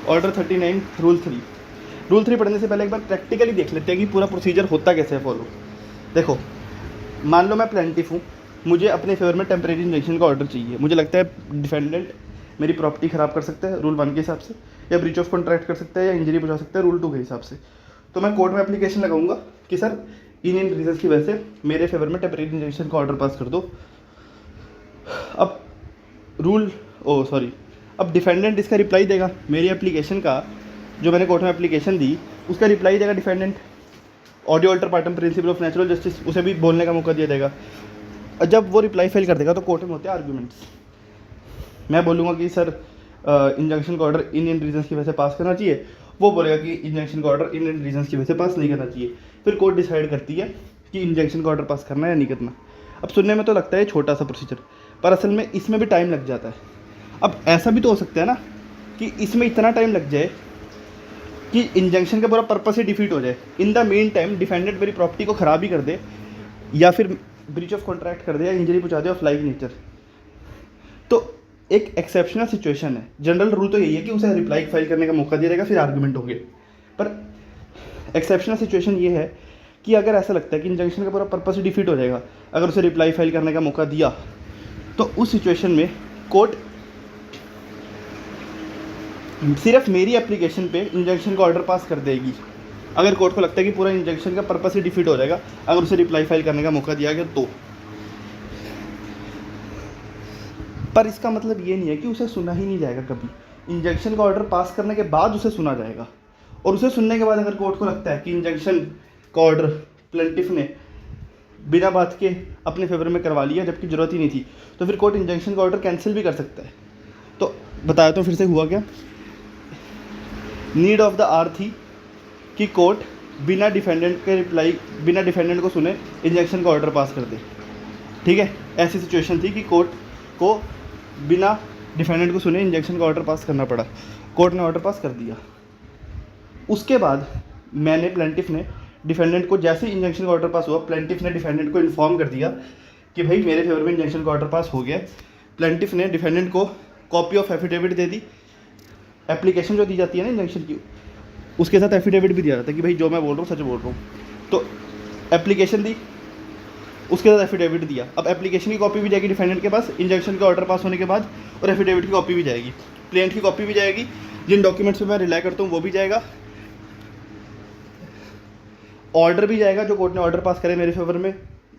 Order 39 rule 3 पढ़ने से पहले एक बार प्रैक्टिकली देख लेते हैं कि पूरा प्रोसीजर होता कैसे है फॉलो। देखो, मान लो मैं प्लेंटिफ हूँ, मुझे अपने फेवर में टेम्परेरी इंजेक्शन का ऑर्डर चाहिए। मुझे लगता है डिफेंडेंट मेरी प्रॉपर्टी ख़राब कर सकता है रूल 1 के हिसाब से, या ब्रीच ऑफ कॉन्ट्रैक्ट कर सकता है, या इंजरी पहुंचा सकता है रूल 2 के हिसाब से। तो मैं कोर्ट में एप्लीकेशन लगाऊंगा कि सर इन रीजन की वजह से मेरे फेवर में टेम्परेरी इंजेक्शन का ऑर्डर पास कर दो। अब डिफेंडेंट इसका रिप्लाई देगा, मेरी एप्लीकेशन का जो मैंने कोर्ट में एप्लीकेशन दी उसका रिप्लाई देगा defendant. Audio alter partum principal of natural justice, उसे भी बोलने का मौका दिया जाएगा। और जब वो रिप्लाई फेल कर देगा तो कोर्ट में होते हैं आर्ग्यूमेंट्स। मैं बोलूँगा कि सर इंजंक्शन का ऑर्डर इन रीजन्स की वजह से पास करना चाहिए, वो बोलेगा कि इंजंक्शन का ऑर्डर इन रीजन्स की वजह से पास नहीं करना चाहिए। फिर कोर्ट डिसाइड करती है कि इंजंक्शन का ऑर्डर पास करना है या नहीं करना। अब सुनने में तो लगता है छोटा सा प्रोसीजर, पर असल में इसमें भी टाइम लग जाता है। अब ऐसा भी तो हो सकता है ना कि इसमें इतना टाइम लग जाए कि इंजंक्शन का पूरा पर्पस ही डिफीट हो जाए। In the main time defendant मेरी प्रॉपर्टी को ख़राब ही कर दे, या फिर ब्रीच ऑफ कॉन्ट्रैक्ट कर दे, या इंजरी पहुंचा दे ऑफ लाइक नेचर। तो एक एक्सेप्शनल सिचुएशन है। जनरल रूल तो यही है कि उसे रिप्लाई फाइल करने का मौका दिया जाएगा, फिर आर्गुमेंट होंगे। पर एक्सेप्शनल सिचुएशन ये है कि अगर ऐसा लगता है कि इंजंक्शन का पूरा पर्पस ही डिफीट हो जाएगा अगर उसे रिप्लाई फाइल करने का मौका दिया, तो उस सिचुएशन में कोर्ट सिर्फ मेरी एप्लीकेशन पे इंजंक्शन का ऑर्डर पास कर देगी अगर कोर्ट को लगता है कि पूरा इंजंक्शन का पर्पस ही डिफीट हो जाएगा अगर उसे रिप्लाई फाइल करने का मौका दिया गया तो। पर इसका मतलब ये नहीं है कि उसे सुना ही नहीं जाएगा कभी। इंजंक्शन का ऑर्डर पास करने के बाद उसे सुना जाएगा, और उसे सुनने के बाद अगर कोर्ट को लगता है कि इंजंक्शन का ऑर्डर प्लेंटिफ ने बिना बात के अपने फेवर में करवा लिया जबकि ज़रूरत ही नहीं थी, तो फिर कोर्ट इंजंक्शन का ऑर्डर कैंसिल भी कर सकता है। तो बताया तो फिर से हुआ क्या, नीड ऑफ द आर थी कि कोर्ट बिना डिफेंडेंट को सुने इंजंक्शन का ऑर्डर पास कर दे। ठीक है, ऐसी सिचुएशन थी कि कोर्ट को बिना डिफेंडेंट को सुने इंजंक्शन का ऑर्डर पास करना पड़ा। कोर्ट ने ऑर्डर पास कर दिया। उसके बाद प्लेंटिफ ने डिफेंडेंट को, जैसे ही इंजंक्शन का ऑर्डर पास हुआ, प्लेंटिफ ने डिफेंडेंट को इन्फॉर्म कर दिया कि भाई मेरे फेवर में इंजंक्शन का ऑर्डर पास हो गया। प्लेंटिफ ने डिफेंडेंट को copy of affidavit they the. Application जो दी जाती है ना इंजंक्शन की, उसके साथ एफिडेविट भी दिया जाता है कि भाई जो मैं बोल रहा हूँ सच बोल रहा हूँ। तो एप्लीकेशन दी, उसके साथ एफिडेविट दिया। अब एप्लीकेशन की कॉपी भी जाएगी डिफेंडेंट के पास इंजंक्शन का ऑर्डर पास होने के बाद, और एफिडेविट की कॉपी भी जाएगी, प्लेंट की कॉपी भी जाएगी, जिन डॉक्यूमेंट्स पे मैं रिलाई करता हूँ वो भी जाएगा, ऑर्डर भी जाएगा जो कोर्ट ने ऑर्डर पास करे मेरे फेवर में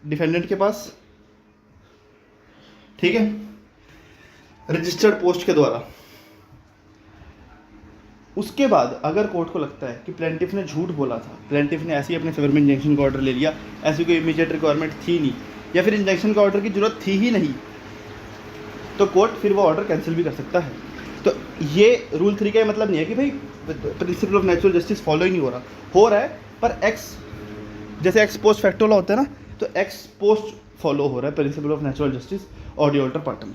डिफेंडेंट के पास। ठीक है, रजिस्टर्ड पोस्ट के द्वारा। उसके बाद अगर कोर्ट को लगता है कि प्लेंटिफ ने झूठ बोला था, प्लेंटिफ ने ऐसे ही अपने फेवर में इंजंक्शन का ऑर्डर ले लिया, ऐसी कोई इमीडिएट रिक्वायरमेंट थी नहीं, या फिर इंजंक्शन का ऑर्डर की जरूरत थी ही नहीं, तो कोर्ट फिर वो ऑर्डर कैंसिल भी कर सकता है। तो ये रूल 3 का मतलब नहीं है कि भाई principle of natural justice follow ही नहीं हो रहा है, पर जैसे एक्स पोस्ट फैक्टो लॉ होता है ना, तो एक्स पोस्ट फॉलो हो रहा है principal of natural justice audio alter partum.